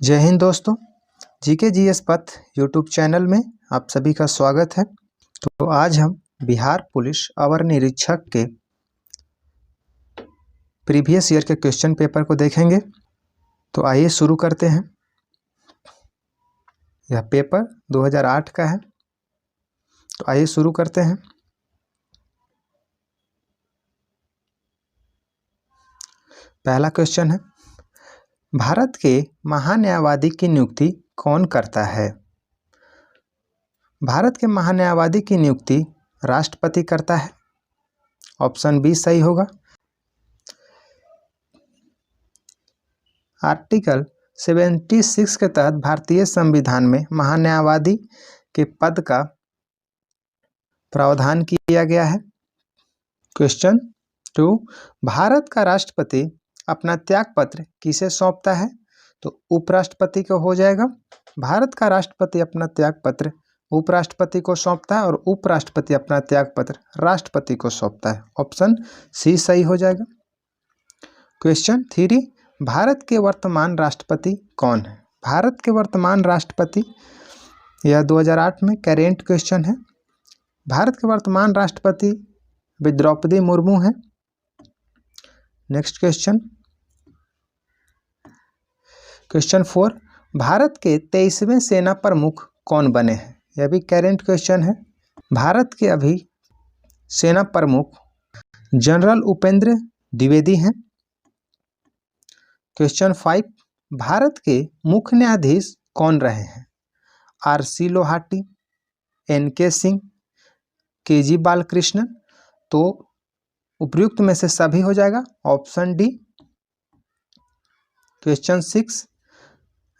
जय हिंद दोस्तों। GK GS पथ यूट्यूब चैनल में आप सभी का स्वागत है। तो आज हम बिहार पुलिस अवर निरीक्षक के प्रीवियस ईयर के क्वेश्चन पेपर को देखेंगे। तो आइए शुरू करते हैं। यह पेपर 2008 का है। तो आइए शुरू करते हैं। पहला क्वेश्चन है, भारत के महान्यायवादी की नियुक्ति कौन करता है? भारत के महान्यायवादी की नियुक्ति राष्ट्रपति करता है। ऑप्शन बी सही होगा। आर्टिकल 76 के तहत भारतीय संविधान में महान्यायवादी के पद का प्रावधान किया गया है। क्वेश्चन 2, भारत का राष्ट्रपति अपना त्यागपत्र किसे सौंपता है? तो उपराष्ट्रपति को हो जाएगा। भारत का राष्ट्रपति अपना त्यागपत्र उपराष्ट्रपति को सौंपता है और उपराष्ट्रपति अपना त्यागपत्र राष्ट्रपति को सौंपता है। ऑप्शन सी सही हो जाएगा। क्वेश्चन 3, भारत के वर्तमान राष्ट्रपति कौन है? भारत के वर्तमान राष्ट्रपति, यह 2008 में करेंट क्वेश्चन है। भारत के वर्तमान राष्ट्रपति द्रौपदी मुर्मू है। नेक्स्ट क्वेश्चन 4, भारत के 23वें सेना प्रमुख कौन बने हैं? यह भी करेंट क्वेश्चन है। भारत के अभी सेना प्रमुख जनरल उपेंद्र द्विवेदी हैं। क्वेश्चन 5, भारत के मुख्य न्यायाधीश कौन रहे हैं? R C. Lahoti, N.K. Singh, K G. Balakrishnan. तो उपयुक्त में से सभी हो जाएगा। Option D. क्वेश्चन 6,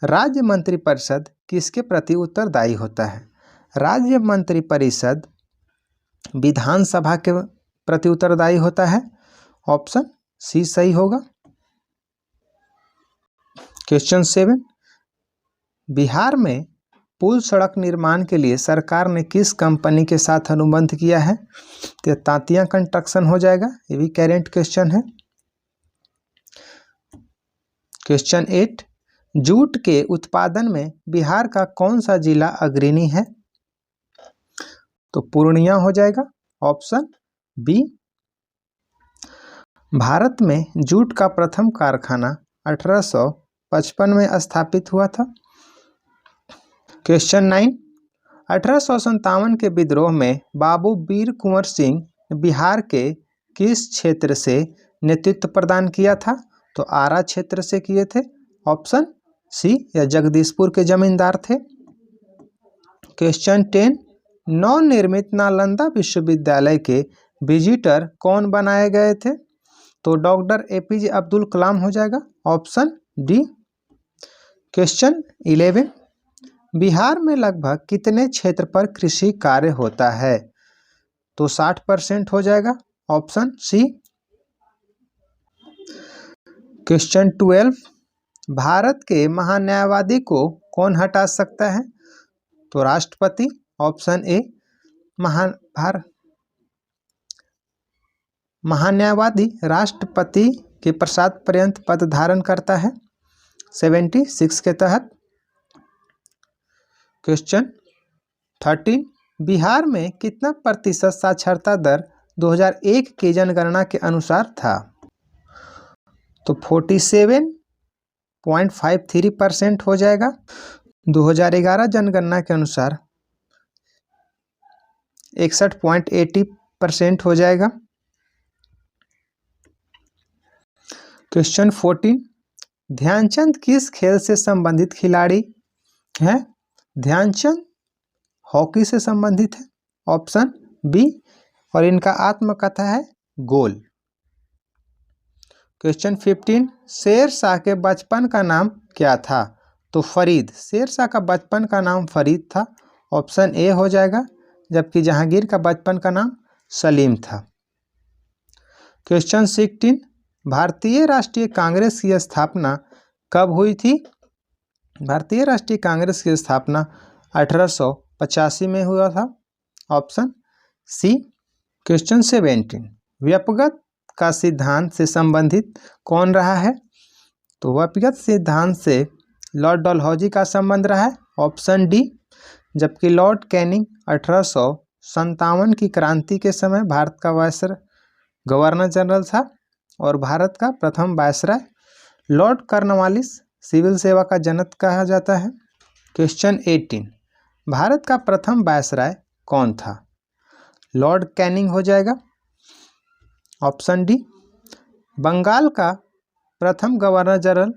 राज्य मंत्रिपरिषद किसके प्रति उत्तरदायी होता है? राज्य मंत्रिपरिषद विधानसभा के प्रति उत्तरदायी होता है। ऑप्शन सी सही होगा। क्वेश्चन 7, बिहार में पुल सड़क निर्माण के लिए सरकार ने किस कंपनी के साथ अनुबंध किया है? तो तांतिया कंस्ट्रक्शन हो जाएगा। ये भी करेंट क्वेश्चन है। क्वेश्चन 8, जूट के उत्पादन में बिहार का कौन सा जिला अग्रणी है? तो पूर्णिया हो जाएगा। Option B. भारत में जूट का प्रथम कारखाना 1855 में स्थापित हुआ था। क्वेश्चन 9, 1857 के विद्रोह में बाबू वीर कुंवर सिंह बिहार के किस क्षेत्र से नेतृत्व प्रदान किया था? तो आरा क्षेत्र से किए थे। ऑप्शन सी, या जगदीशपुर के जमींदार थे। क्वेश्चन 10, नवनिर्मित नालंदा विश्वविद्यालय के विजिटर कौन बनाए गए थे? तो डॉक्टर APJ अब्दुल कलाम हो जाएगा। Option D. क्वेश्चन 11, बिहार में लगभग कितने क्षेत्र पर कृषि कार्य होता है? तो 60% हो जाएगा। Option C. क्वेश्चन 12, भारत के महान्यायवादी को कौन हटा सकता है? तो राष्ट्रपति। Option A. महान्यायवादी राष्ट्रपति के प्रसाद पर्यंत पद धारण करता है 76 के तहत। क्वेश्चन 13, बिहार में कितना प्रतिशत साक्षरता दर 2001 की जनगणना के अनुसार था? तो 47.53% हो जाएगा। 2011 जनगणना के अनुसार 61.80% हो जाएगा। क्वेश्चन 14, ध्यानचंद किस खेल से संबंधित खिलाड़ी हैं? ध्यानचंद हॉकी से संबंधित है। Option B. और इनका आत्मकथा है गोल। क्वेश्चन 15, शेरशाह के बचपन का नाम क्या था? तो फरीद। शेरशाह का बचपन का नाम फरीद था। ऑप्शन ए हो जाएगा। जबकि जहांगीर का बचपन का नाम सलीम था। क्वेश्चन 16, भारतीय राष्ट्रीय कांग्रेस की स्थापना कब हुई थी? भारतीय राष्ट्रीय कांग्रेस की स्थापना 1885 में हुआ था। Option C. क्वेश्चन 17, व्यक्तिगत का सिद्धांत से संबंधित कौन रहा है? तो व्यक्तिगत सिद्धांत से लॉर्ड डलहौजी का संबंध रहा है, ऑप्शन डी। जबकि लॉर्ड कैनिंग 1857 की क्रांति के समय भारत का गवर्नर जनरल था और भारत का प्रथम वायसराय। लॉर्ड कॉर्नवालिस सिविल सेवा का जनक कहा जाता है। क्वेश्चन 18, भारत का प्रथम वायसराय कौन था? लॉर्ड कैनिंग हो जाएगा, ऑप्शन डी। बंगाल का प्रथम गवर्नर जनरल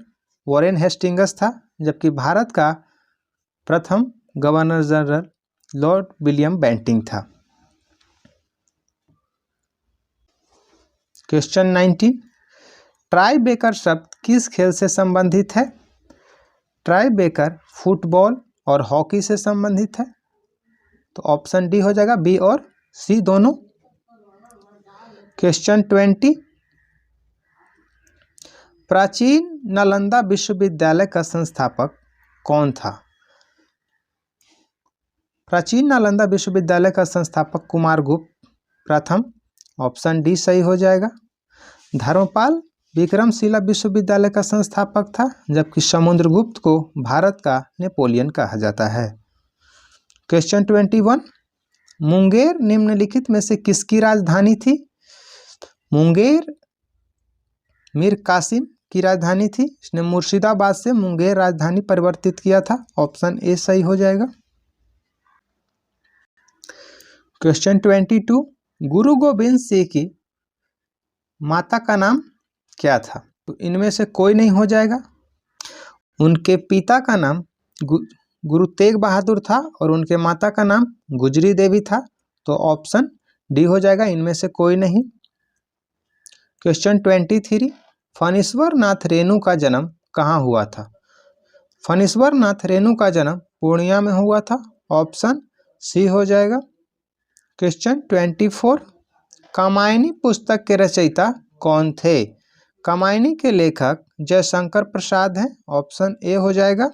वॉरेन हेस्टिंग्स था, जबकि भारत का प्रथम governor general lord William Bentinck था। क्वेश्चन 19, ट्राई बेकर शब्द किस खेल से संबंधित है? ट्राई बेकर फुटबॉल और हॉकी से संबंधित है, तो ऑप्शन डी हो जाएगा, बी और सी दोनों। क्वेश्चन 20, प्राचीन नालंदा विश्वविद्यालय का संस्थापक कौन था? प्राचीन नालंदा विश्वविद्यालय का संस्थापक कुमारगुप्त प्रथम, ऑप्शन डी सही हो जाएगा। धर्मपाल विक्रमशिला विश्वविद्यालय का संस्थापक था, जबकि समुद्रगुप्त को भारत का नेपोलियन कहा जाता है। क्वेश्चन 21, मुंगेर निम्नलिखित में से किसकी राजधानी थी? मुंगेर मीर कासिम की राजधानी थी। इसने मुर्शिदाबाद से मुंगेर राजधानी परिवर्तित किया था, ऑप्शन ए सही हो जाएगा। क्वेश्चन 22, गुरु गोविंद सिंह की माता का नाम क्या था? तो इनमें से कोई नहीं हो जाएगा। उनके पिता का नाम गुरु तेग बहादुर था और उनके माता का नाम गुजरी देवी था, तो ऑप्शन डी हो जाएगा, इनमें से कोई नहीं। क्वेश्चन 23, फणीश्वर नाथ रेणु का जन्म कहाँ हुआ था? फणीश्वर नाथ रेणु का जन्म पूर्णिया में हुआ था, ऑप्शन सी हो जाएगा। क्वेश्चन 24, कामायनी पुस्तक के रचयिता कौन थे? कामायनी के लेखक जयशंकर प्रसाद हैं, ऑप्शन ए हो जाएगा।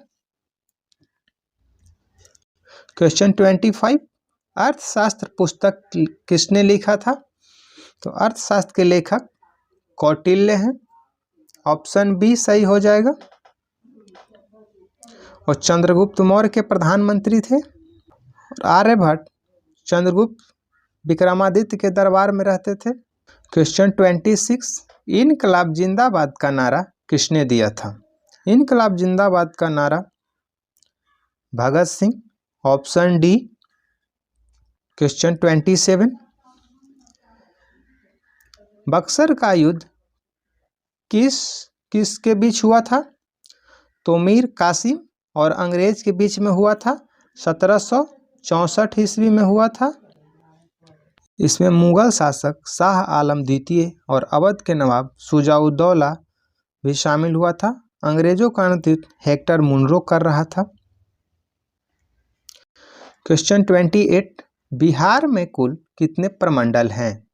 क्वेश्चन 25, अर्थशास्त्र पुस्तक किसने लिखा था? तो अर्थशास्त्र के लेखक कौटिल्य हैं, ऑप्शन बी सही हो जाएगा। और चंद्रगुप्त मौर्य के प्रधानमंत्री थे। और आर्यभट्ट चंद्रगुप्त विक्रमादित्य के दरबार में रहते थे। क्वेश्चन 26, इनकलाब जिंदाबाद का नारा किसने दिया था? इनकलाब जिंदाबाद का नारा Bhagat Singh, option D. Question 27, Buxar का युद्ध किसके बीच हुआ था? तो मीर कासिम और अंग्रेज के बीच में हुआ था, 1764 ईस्वी में हुआ था। इसमें मुगल शासक शाह आलम द्वितीय और अवध के नवाब शुजाउद्दौला भी शामिल हुआ था। अंग्रेजों का नेतृत्व हेक्टर मुनरो कर रहा था। क्वेश्चन 28, बिहार में कुल कितने प्रमंडल हैं?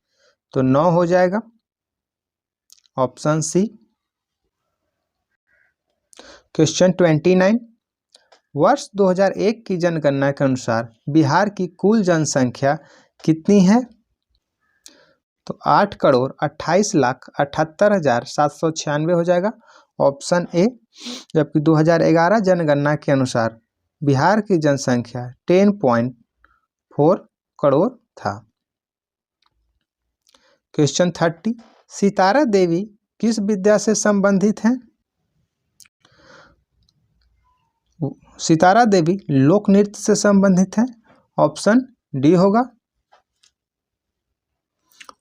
तो 9 हो जाएगा, ऑप्शन सी। क्वेश्चन 29, वर्ष 2001 की जनगणना के अनुसार बिहार की कुल जनसंख्या कितनी है? तो 8,28,78,796 हो जाएगा, ऑप्शन ए। जबकि 2011 जनगणना के अनुसार बिहार की जनसंख्या 10.4 करोड़ था। क्वेश्चन 30, सितारा देवी किस विद्या से संबंधित हैं? सितारा देवी लोक नृत्य से संबंधित है, ऑप्शन डी होगा।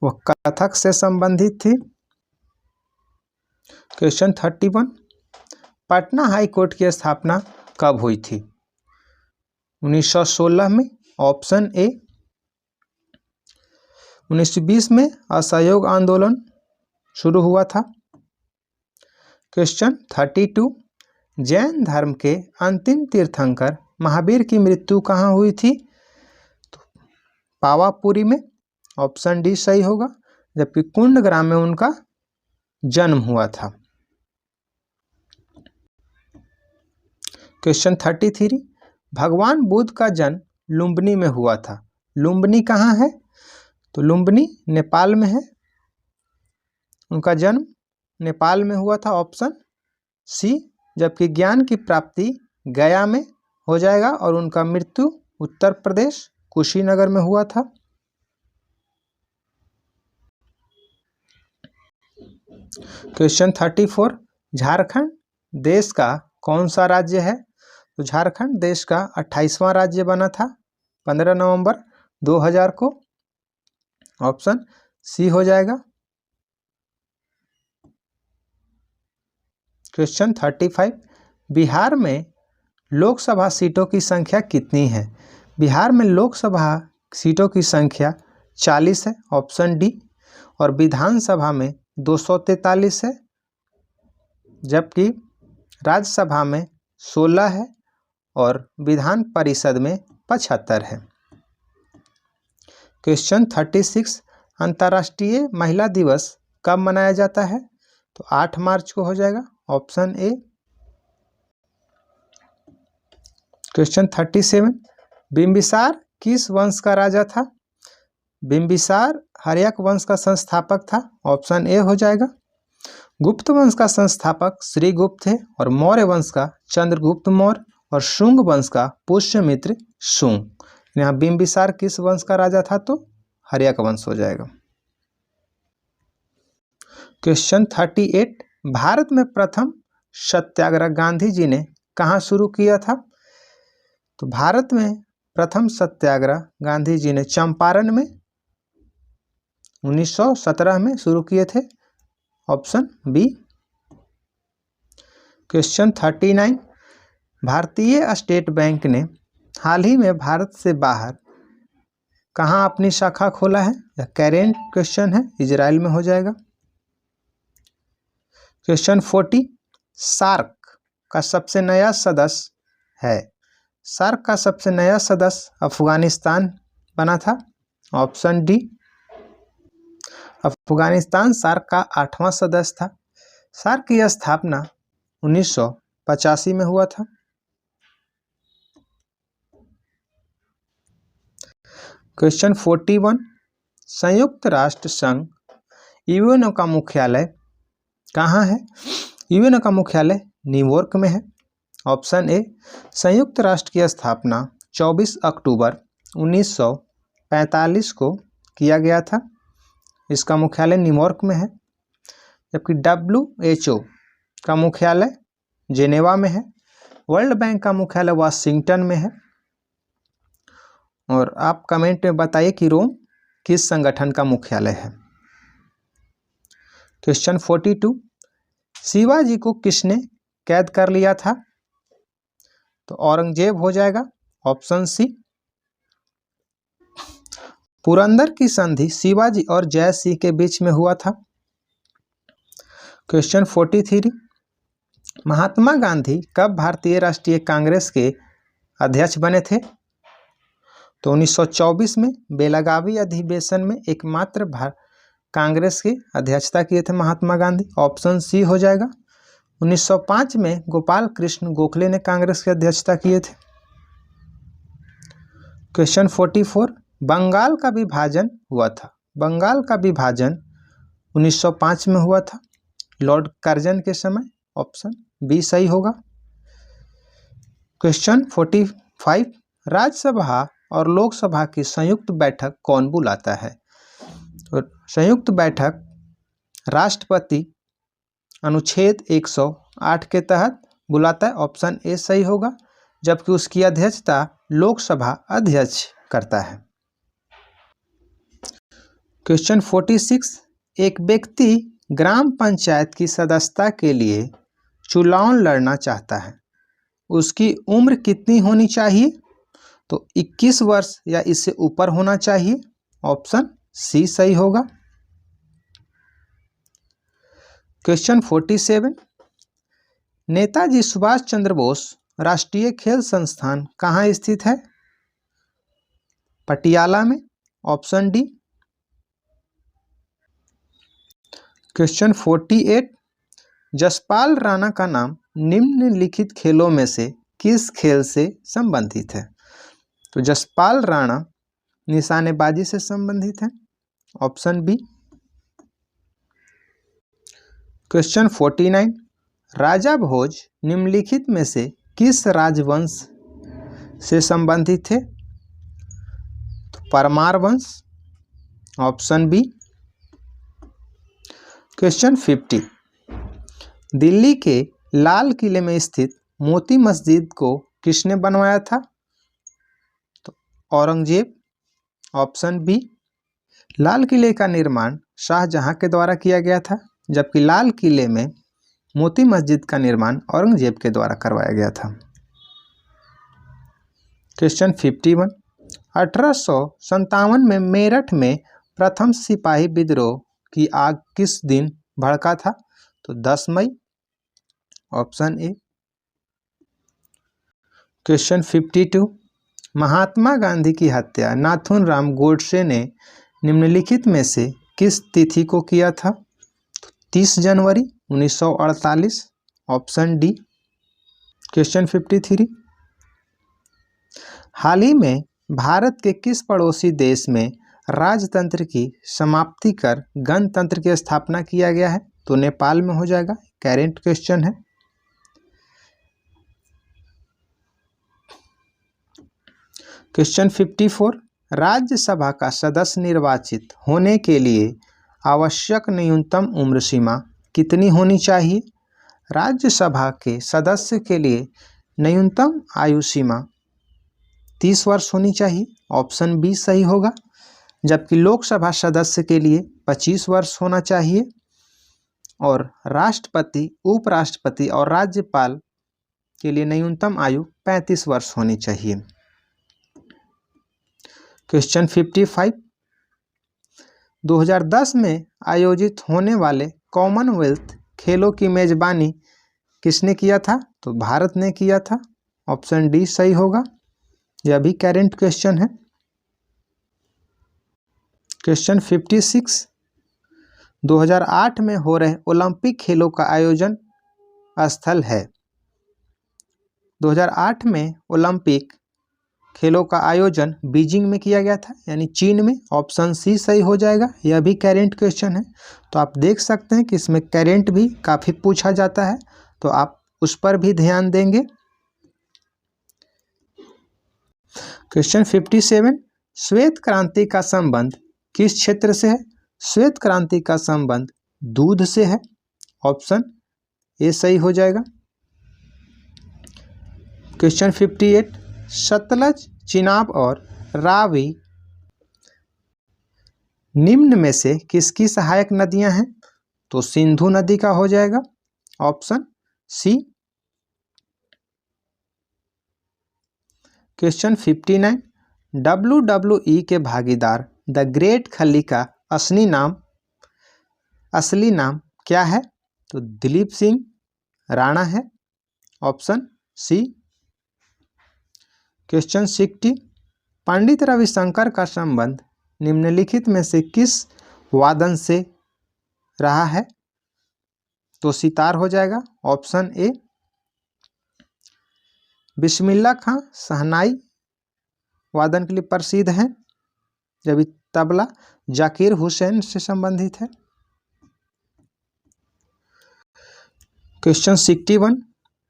वह कथक से संबंधित थी। क्वेश्चन 31, पटना हाई कोर्ट की स्थापना कब हुई थी? 1916 में, ऑप्शन ए। 1920 में असहयोग आंदोलन शुरू हुआ था। क्वेश्चन 32, जैन धर्म के अंतिम तीर्थंकर महावीर की मृत्यु कहाँ हुई थी? तो पावापुरी में, ऑप्शन डी सही होगा। जबकि कुंडग्राम में उनका जन्म हुआ था। क्वेश्चन 33, भगवान बुद्ध का जन्म लुम्बिनी में हुआ था। लुम्बिनी कहाँ है? तो लुम्बिनी नेपाल में है। उनका जन्म नेपाल में हुआ था, ऑप्शन सी जबकि ज्ञान की प्राप्ति गया में हो जाएगा और उनका मृत्यु उत्तर प्रदेश कुशीनगर में हुआ था। क्वेश्चन 34, झारखंड देश का कौन सा राज्य है? तो झारखंड देश का 28वां राज्य बना था 15 नवंबर 2000 को। ऑप्शन सी हो जाएगा। क्वेश्चन 35, बिहार में लोकसभा सीटों की संख्या कितनी है? बिहार में लोकसभा सीटों की संख्या 40 है, ऑप्शन डी। और विधानसभा में 243 है, जबकि राज्यसभा में 16 है और विधान परिषद में 75 है। क्वेश्चन 36, अंतर्राष्ट्रीय महिला दिवस कब मनाया जाता है? तो 8 मार्च को हो जाएगा, ऑप्शन ए। क्वेश्चन 37, बिंबिसार किस वंश का राजा था? बिंबिसार हर्यक वंश का संस्थापक था, ऑप्शन ए हो जाएगा। गुप्त वंश का संस्थापक श्रीगुप्त थे और मौर्य वंश का चंद्रगुप्त मौर्य और शुंग वंश का पुष्यमित्र शुंग। यहाँ बिंबिसार किस वंश का राजा था? तो हर्यक वंश हो जाएगा। क्वेश्चन 38, भारत में प्रथम सत्याग्रह गांधी जी ने कहाँ शुरू किया था? तो भारत में प्रथम सत्याग्रह गांधी जी ने चंपारण में 1917 में शुरू किए थे, ऑप्शन बी। क्वेश्चन 39, भारतीय स्टेट बैंक ने हाल ही में भारत से बाहर कहाँ अपनी शाखा खोला है? यह करेंट क्वेश्चन है, इजराइल में हो जाएगा। क्वेश्चन 40, सार्क का सबसे नया सदस्य है। सार्क का सबसे नया सदस्य अफगानिस्तान बना था, ऑप्शन डी। अफगानिस्तान सार्क का 8वां सदस्य था। सार्क की स्थापना 1985 में हुआ था। क्वेश्चन 41, संयुक्त राष्ट्र संघ यूएनओ का मुख्यालय कहाँ है? यूएनओ का मुख्यालय न्यूयॉर्क में है, ऑप्शन ए। संयुक्त राष्ट्र की स्थापना 24 अक्टूबर 1945 को किया गया था। इसका मुख्यालय न्यूयॉर्क में है। जबकि WHO का मुख्यालय जेनेवा में है। वर्ल्ड बैंक का मुख्यालय वाशिंगटन में है। और आप कमेंट में बताइए कि रोम किस संगठन का मुख्यालय है। क्वेश्चन 42, शिवाजी को किसने कैद कर लिया था? तो औरंगजेब हो जाएगा, ऑप्शन सी। पुरंदर की संधि शिवाजी और जय सिंह के बीच में हुआ था। क्वेश्चन 43, महात्मा गांधी कब भारतीय राष्ट्रीय कांग्रेस के अध्यक्ष बने थे? तो 1924 में बेलगावी अधिवेशन में एकमात्र कांग्रेस की अध्यक्षता किए थे महात्मा गांधी, ऑप्शन सी हो जाएगा। 1905 में गोपाल कृष्ण गोखले ने कांग्रेस की अध्यक्षता किए थे। क्वेश्चन 44, बंगाल का विभाजन हुआ था। बंगाल का विभाजन 1905 में हुआ था, लॉर्ड कर्जन के समय, ऑप्शन बी सही होगा। क्वेश्चन 45, राज्यसभा और लोकसभा की संयुक्त बैठक कौन बुलाता है? तो संयुक्त बैठक राष्ट्रपति अनुच्छेद 108 के तहत बुलाता है, ऑप्शन ए सही होगा। जबकि उसकी अध्यक्षता लोकसभा अध्यक्ष करता है। क्वेश्चन 46, एक व्यक्ति ग्राम पंचायत की सदस्यता के लिए चुनाव लड़ना चाहता है, उसकी उम्र कितनी होनी चाहिए? तो 21 वर्ष या इससे ऊपर होना चाहिए, ऑप्शन सी सही होगा। क्वेश्चन 47, नेताजी सुभाष चंद्र बोस राष्ट्रीय खेल संस्थान कहाँ स्थित है? पटियाला में, option D. Question 48, Jaspal Rana का नाम निम्नलिखित खेलों में से किस खेल से संबंधित है? तो जसपाल राणा निशानेबाजी से संबंधित है, ऑप्शन बी। क्वेश्चन 49, राजा भोज निम्नलिखित में से किस राजवंश से संबंधित थे? तो परमार वंश, ऑप्शन बी। क्वेश्चन 50, दिल्ली के लाल किले में स्थित मोती मस्जिद को किसने बनवाया था? तो औरंगजेब, ऑप्शन बी। लाल किले का निर्माण शाहजहां के द्वारा किया गया था, जबकि लाल किले में मोती मस्जिद का निर्माण औरंगजेब के द्वारा करवाया गया था। क्वेश्चन 51, 1857 में मेरठ में प्रथम सिपाही विद्रोह की आग किस दिन भड़का था? तो 10 मई, option A. Question 52, Mahatma Gandhi की हत्या नाथूराम गोडसे ने निम्नलिखित में से किस तिथि को किया था? 30 जनवरी 1948, ऑप्शन डी। क्वेश्चन 53, हाल ही में भारत के किस पड़ोसी देश में राजतंत्र की समाप्ति कर गणतंत्र की स्थापना किया गया है? तो नेपाल में हो जाएगा। करेंट क्वेश्चन है। क्वेश्चन 54, राज्यसभा का सदस्य निर्वाचित होने के लिए आवश्यक न्यूनतम उम्र सीमा कितनी होनी चाहिए? राज्यसभा के सदस्य के लिए न्यूनतम आयु सीमा 30 वर्ष होनी चाहिए, ऑप्शन बी सही होगा। जबकि लोकसभा सदस्य के लिए 25 वर्ष होना चाहिए और राष्ट्रपति, उपराष्ट्रपति और राज्यपाल के लिए न्यूनतम आयु 35 वर्ष होनी चाहिए। क्वेश्चन 55, 2010 में आयोजित होने वाले कॉमनवेल्थ खेलों की मेजबानी किसने किया था? तो भारत ने किया था, ऑप्शन डी सही होगा। यह भी करेंट क्वेश्चन है। क्वेश्चन 56, 2008 में हो रहे ओलंपिक खेलों का आयोजन स्थल है? 2008 में ओलंपिक खेलों का आयोजन बीजिंग में किया गया था, यानी चीन में, ऑप्शन सी सही हो जाएगा। यह भी करेंट क्वेश्चन है। तो आप देख सकते हैं कि इसमें करेंट भी काफ़ी पूछा जाता है, तो आप उस पर भी ध्यान देंगे। क्वेश्चन 57, श्वेत क्रांति का संबंध किस क्षेत्र से है? श्वेत क्रांति का संबंध दूध से है, ऑप्शन ए सही हो जाएगा। क्वेश्चन 58, सतलज, चिनाब और रावी निम्न में से किसकी सहायक नदियां हैं? तो सिंधु नदी का हो जाएगा, ऑप्शन सी। क्वेश्चन 59, WWE के भागीदार द ग्रेट खली का असली नाम क्या है? तो दिलीप सिंह राणा है, ऑप्शन सी। क्वेश्चन 60, पंडित रविशंकर का संबंध निम्नलिखित में से किस वादन से रहा है? तो सितार हो जाएगा, ऑप्शन ए। बिस्मिल्लाह खां शहनाई वादन के लिए प्रसिद्ध हैं, जबकि तबला जाकिर हुसैन से संबंधित है। क्वेश्चन 61,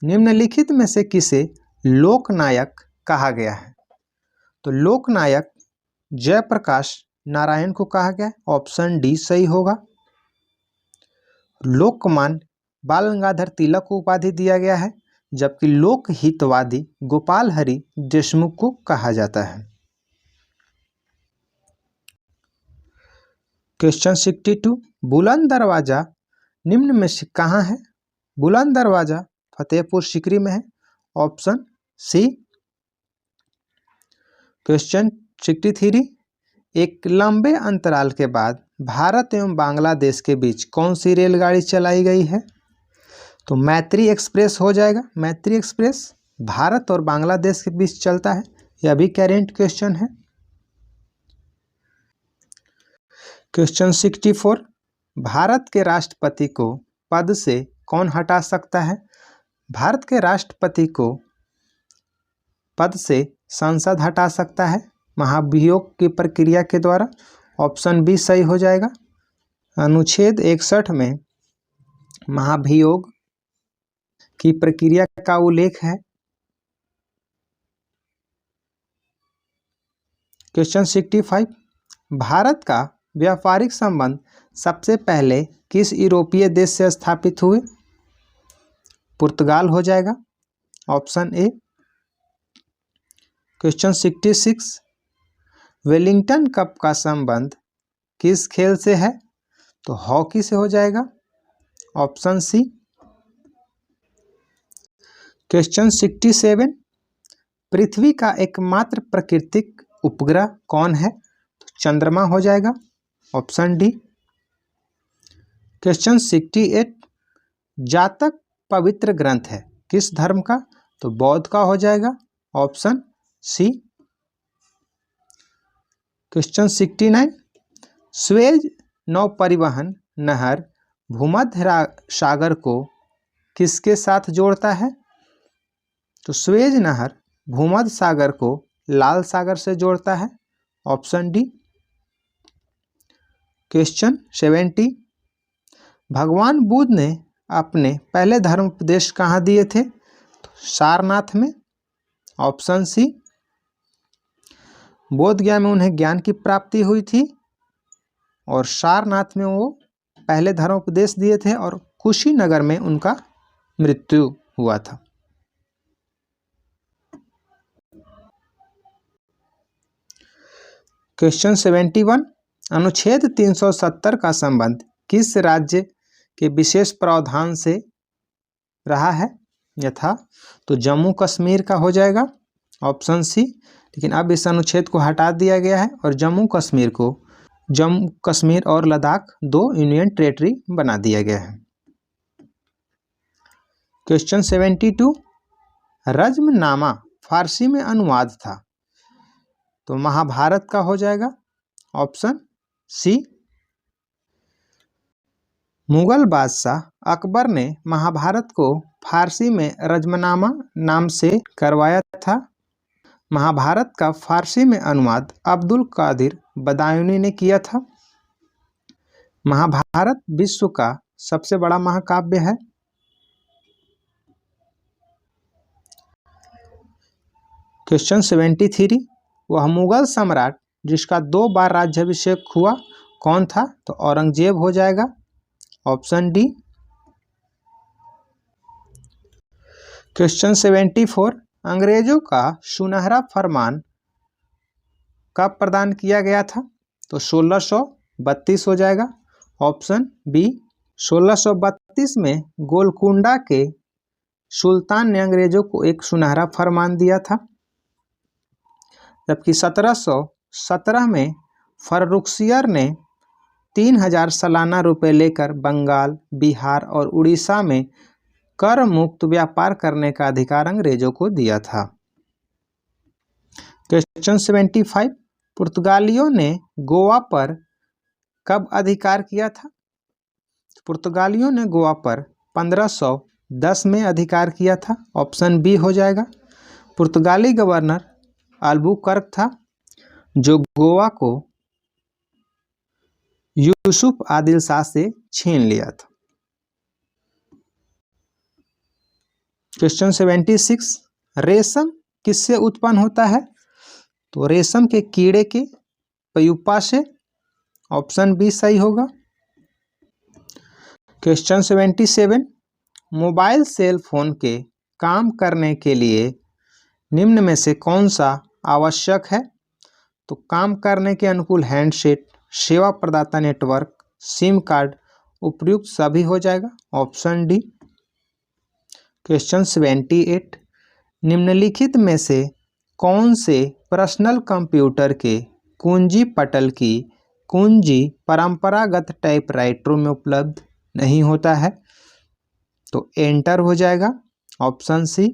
निम्नलिखित में से किसे लोकनायक कहा गया है? तो लोकनायक जयप्रकाश नारायण को कहा गया है, ऑप्शन डी सही होगा। लोकमान्य बाल गंगाधर तिलक को उपाधि दिया गया है, जबकि लोकहितवादी गोपाल हरि देशमुख को कहा जाता है। क्वेश्चन 62, बुलंद दरवाजा निम्न में से कहाँ है? बुलंद दरवाजा फतेहपुर सीकरी में है, ऑप्शन सी। क्वेश्चन 63, एक लंबे अंतराल के बाद भारत एवं बांग्लादेश के बीच कौन सी रेलगाड़ी चलाई गई है? तो मैत्री एक्सप्रेस हो जाएगा। मैत्री एक्सप्रेस भारत और बांग्लादेश के बीच चलता है, यह भी करेंट क्वेश्चन है। क्वेश्चन 64, भारत के राष्ट्रपति को पद से कौन हटा सकता है? भारत के राष्ट्रपति को पद से संसद हटा सकता है महाभियोग की प्रक्रिया के द्वारा, ऑप्शन बी सही हो जाएगा। अनुच्छेद 61 में महाभियोग की प्रक्रिया का उल्लेख है। क्वेश्चन 65, भारत का व्यापारिक संबंध सबसे पहले किस यूरोपीय देश से स्थापित हुए? पुर्तगाल हो जाएगा, option A. Question 66, Wellington cup का संबंध किस खेल से है? तो हॉकी से हो जाएगा, ऑप्शन सी। क्वेश्चन 67, पृथ्वी का एकमात्र प्राकृतिक उपग्रह कौन है? तो चंद्रमा हो जाएगा, ऑप्शन डी। क्वेश्चन 68, जातक पवित्र ग्रंथ है किस धर्म का? तो बौद्ध का हो जाएगा, ऑप्शन सी। क्वेश्चन 69, स्वेज नौ परिवहन नहर भूमध्य सागर को किसके साथ जोड़ता है? तो स्वेज नहर भूमध्य सागर को लाल सागर से जोड़ता है, ऑप्शन डी। क्वेश्चन 70, भगवान बुद्ध ने अपने पहले धर्म उपदेश कहाँ दिए थे? तो सारनाथ में, ऑप्शन सी। बोध गया में उन्हें ज्ञान की प्राप्ति हुई थी और सारनाथ में वो पहले धर्म उपदेश दिए थे और कुशीनगर में उनका मृत्यु हुआ था। क्वेश्चन 71, अनुच्छेद 370 का संबंध किस राज्य के विशेष प्रावधान से रहा है? यथा तो जम्मू कश्मीर का हो जाएगा, ऑप्शन सी। लेकिन अब इस अनुच्छेद को हटा दिया गया है और जम्मू कश्मीर और लद्दाख 2 यूनियन टेरिटरी बना दिया गया है। क्वेश्चन 72, रज्मनामा फारसी में अनुवाद था, तो महाभारत का हो जाएगा, ऑप्शन सी। मुगल बादशाह अकबर ने महाभारत को फारसी में रज्मनामा नाम से करवाया था। महाभारत का फारसी में अनुवाद अब्दुल कादिर बदायूनी ने किया था। महाभारत विश्व का सबसे बड़ा महाकाव्य है। क्वेश्चन 73, वह मुगल सम्राट जिसका 2 बार राज्याभिषेक हुआ कौन था? तो औरंगजेब हो जाएगा, ऑप्शन डी। क्वेश्चन 74, अंग्रेजों का सुनहरा फरमान कब प्रदान किया गया था? तो 1632 हो जाएगा, ऑप्शन बी। 1632 में गोलकुंडा के सुल्तान ने अंग्रेजों को एक सुनहरा फरमान दिया था, जबकि 1717 में फर्रुखसियर ने 3000 सालाना रुपए लेकर बंगाल, बिहार और उड़ीसा में कर मुक्त व्यापार करने का अधिकार अंग्रेजों को दिया था। क्वेश्चन 75, पुर्तगालियों ने गोवा पर कब अधिकार किया था? पुर्तगालियों ने गोवा पर 1510 में अधिकार किया था, ऑप्शन बी हो जाएगा। पुर्तगाली गवर्नर अल्बुकर्क था जो गोवा को यूसुफ आदिल शाह से छीन लिया था। क्वेश्चन 76, रेशम किससे उत्पन्न होता है? तो रेशम के कीड़े के प्यूपा से, ऑप्शन बी सही होगा। क्वेश्चन 77, मोबाइल सेल फोन के काम करने के लिए निम्न में से कौन सा आवश्यक है? तो काम करने के अनुकूल हैंडसेट, सेवा प्रदाता नेटवर्क, सिम कार्ड, उपयुक्त सभी हो जाएगा, ऑप्शन डी। क्वेश्चन 78, निम्नलिखित में से कौन से पर्सनल कंप्यूटर के कुंजी पटल की कुंजी परंपरागत टाइपराइटरों में उपलब्ध नहीं होता है? तो एंटर हो जाएगा, ऑप्शन सी।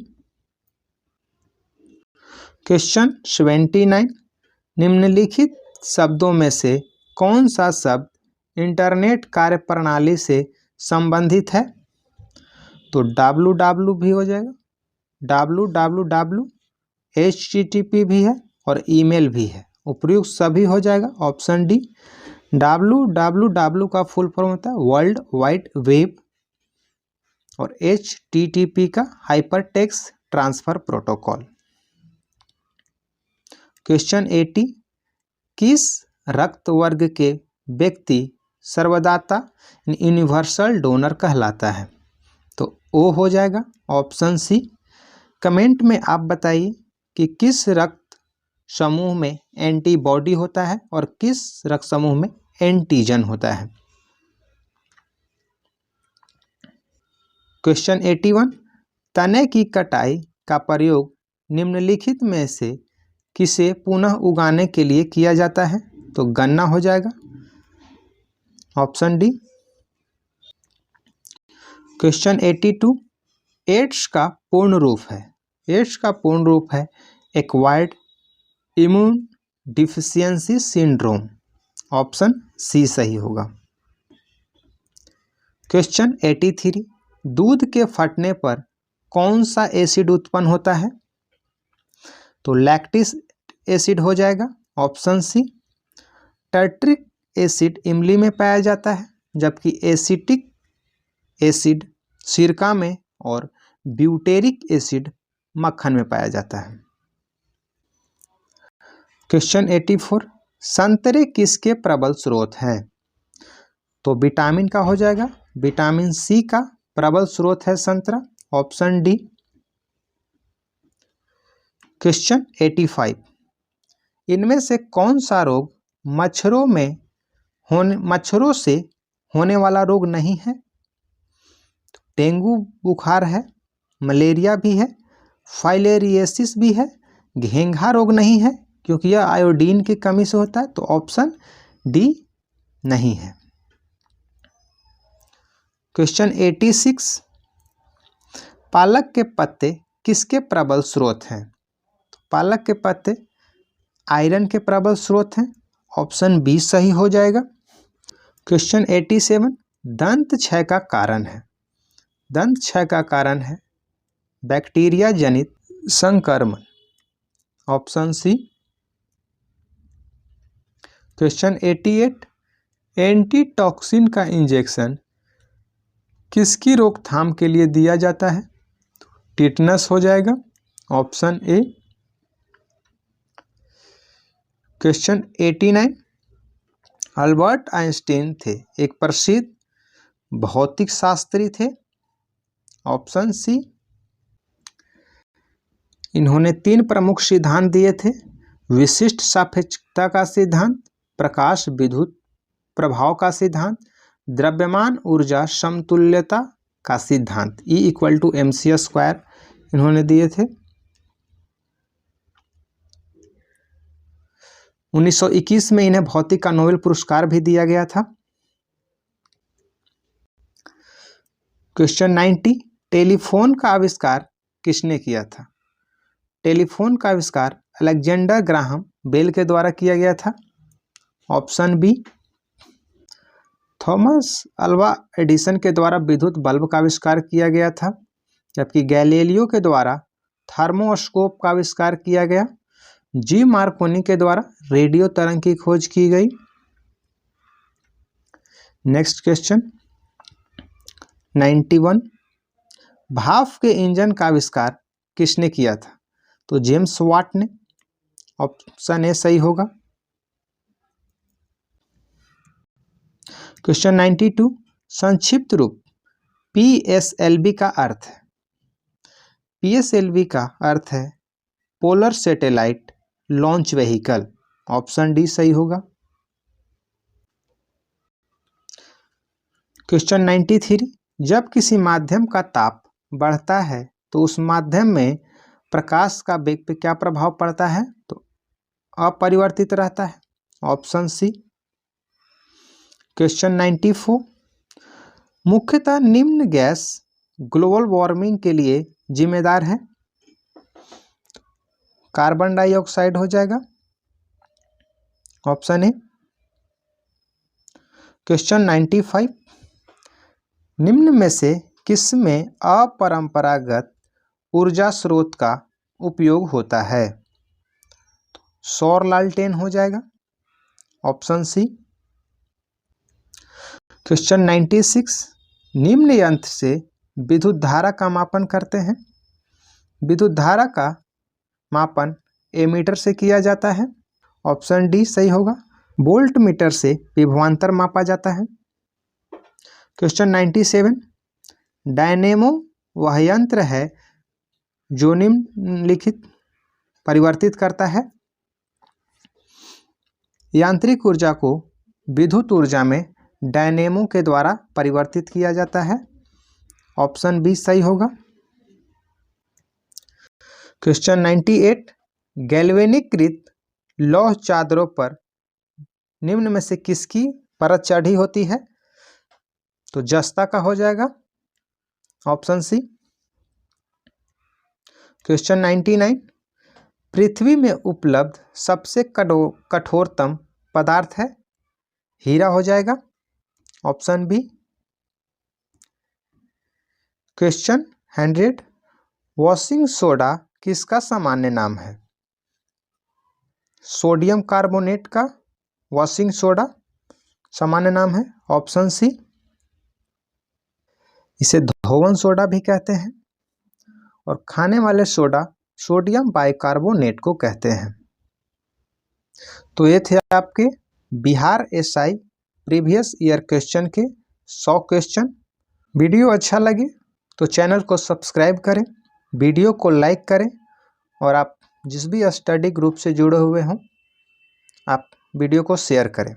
क्वेश्चन 79, निम्नलिखित शब्दों में से कौन सा शब्द इंटरनेट कार्यप्रणाली से संबंधित है? तो www भी हो जाएगा, www, http भी है और ईमेल भी है, उपयुक्त सभी हो जाएगा, ऑप्शन डी। www का फुल फॉर्म होता है वर्ल्ड वाइड वेब और HTTP का hyper text transfer protocol. Question 80, किस रक्त वर्ग के व्यक्ति सर्वदाता यूनिवर्सल डोनर कहलाता है? तो ओ हो जाएगा ऑप्शन सी। कमेंट में आप बताइए कि किस रक्त समूह में एंटीबॉडी होता है और किस रक्त समूह में एंटीजन होता है। क्वेश्चन 81, तने की कटाई का प्रयोग निम्नलिखित में से किसे पुनः उगाने के लिए किया जाता है? तो गन्ना हो जाएगा ऑप्शन डी। क्वेश्चन 82, एड्स का पूर्ण रूप है, एड्स का पूर्ण रूप है acquired immune deficiency syndrome, option C सही होगा। क्वेश्चन 83, दूध के फटने पर कौन सा एसिड उत्पन्न होता है? तो लैक्टिक एसिड हो जाएगा ऑप्शन सी। टर्ट्रिक एसिड इमली में पाया जाता है, जबकि एसिटिक एसिड सिरका में और ब्यूटेरिक एसिड मक्खन में पाया जाता है। क्वेश्चन 84, संतरे किसके प्रबल स्रोत है? तो विटामिन का हो जाएगा, विटामिन सी का प्रबल स्रोत है संतरा, ऑप्शन डी। क्वेश्चन 85, इनमें से कौन सा रोग मच्छरों से होने वाला रोग नहीं है? डेंगू बुखार है, मलेरिया भी है, फाइलेरियोसिस भी है, घेंघा रोग नहीं है क्योंकि यह आयोडीन की कमी से होता है, तो ऑप्शन डी नहीं है। क्वेश्चन 86, पालक के पत्ते किसके प्रबल स्रोत हैं? तो पालक के पत्ते आयरन के प्रबल स्रोत हैं, ऑप्शन बी सही हो जाएगा। क्वेश्चन 87, दंत क्षय का कारण है, दंत क्षय का कारण है बैक्टीरिया जनित संक्रमण, ऑप्शन सी। क्वेश्चन 88, एंटीटॉक्सिन का इंजेक्शन किसकी रोकथाम के लिए दिया जाता है? टिटनस हो जाएगा, option A. Question 89, Albert Einstein थे एक प्रसिद्ध भौतिक शास्त्री थे, ऑप्शन सी। इन्होंने 3 प्रमुख सिद्धांत दिए थे, विशिष्ट सापेक्षता का सिद्धांत, प्रकाश विद्युत प्रभाव का सिद्धांत, द्रव्यमान ऊर्जा समतुल्यता का सिद्धांत, E=mc², इन्होंने दिए थे। 1921 में इन्हें भौतिक का नोबेल पुरस्कार भी दिया गया था। क्वेश्चन 90, टेलीफोन का आविष्कार किसने किया था? टेलीफोन का आविष्कार अलेक्जेंडर ग्राहम बेल के द्वारा किया गया था, option B. Thomas Alva Edison के द्वारा विद्युत बल्ब का आविष्कार किया गया था, जबकि गैलीलियो के द्वारा थर्मोस्कोप का आविष्कार किया गया। जी मार्कोनी के द्वारा रेडियो तरंग की खोज की गई। नेक्स्ट क्वेश्चन 91, भाप के इंजन का आविष्कार किसने किया था? तो जेम्स वाट ने, ऑप्शन ए सही होगा। क्वेश्चन 92, संक्षिप्त रूप PSLV का अर्थ है? PSLV का अर्थ है polar satellite launch vehicle, option D सही होगा। क्वेश्चन 93, जब किसी माध्यम का ताप बढ़ता है तो उस माध्यम में प्रकाश का वेग पे क्या प्रभाव पड़ता है? तो अपरिवर्तित रहता है, ऑप्शन सी। क्वेश्चन 94, मुख्यतः निम्न गैस ग्लोबल वार्मिंग के लिए जिम्मेदार है? कार्बन डाइऑक्साइड हो जाएगा, ऑप्शन ए। क्वेश्चन 95, निम्न में से किसमें अपरंपरागत ऊर्जा स्रोत का उपयोग होता है? सौर लालटेन हो जाएगा, ऑप्शन सी। क्वेश्चन 96, निम्न यंत्र से विद्युत धारा का मापन करते हैं? विद्युत धारा का मापन एमीटर से किया जाता है। ऑप्शन डी सही होगा। वोल्ट मीटर से विभवांतर मापा जाता है। क्वेश्चन 97, डायनेमो वह यंत्र है जो निम्नलिखित परिवर्तित करता है? यांत्रिक ऊर्जा को विद्युत ऊर्जा में डायनेमो के द्वारा परिवर्तित किया जाता है। ऑप्शन बी सही होगा। क्वेश्चन 98, गैल्वेनिकृत लौह चादरों पर निम्न में से किसकी परत चढ़ी होती है? तो जस्ता का हो जाएगा। Option C. क्वेश्चन 99, पृथ्वी में उपलब्ध सबसे कठोरतम पदार्थ है? हीरा हो जाएगा। Option B. Question 100, washing soda किसका सामान्य नाम है? सोडियम कार्बोनेट का वॉशिंग सोडा सामान्य नाम है। Option C. इसे धोवन सोडा भी कहते हैं और खाने वाले सोडा सोडियम बाइकार्बोनेट को कहते हैं। तो ये थे आपके Bihar SI previous year question के 100 क्वेश्चन। वीडियो अच्छा लगे तो चैनल को सब्सक्राइब करें, वीडियो को लाइक करें और आप जिस भी स्टडी ग्रुप से जुड़े हुए हों आप वीडियो को शेयर करें।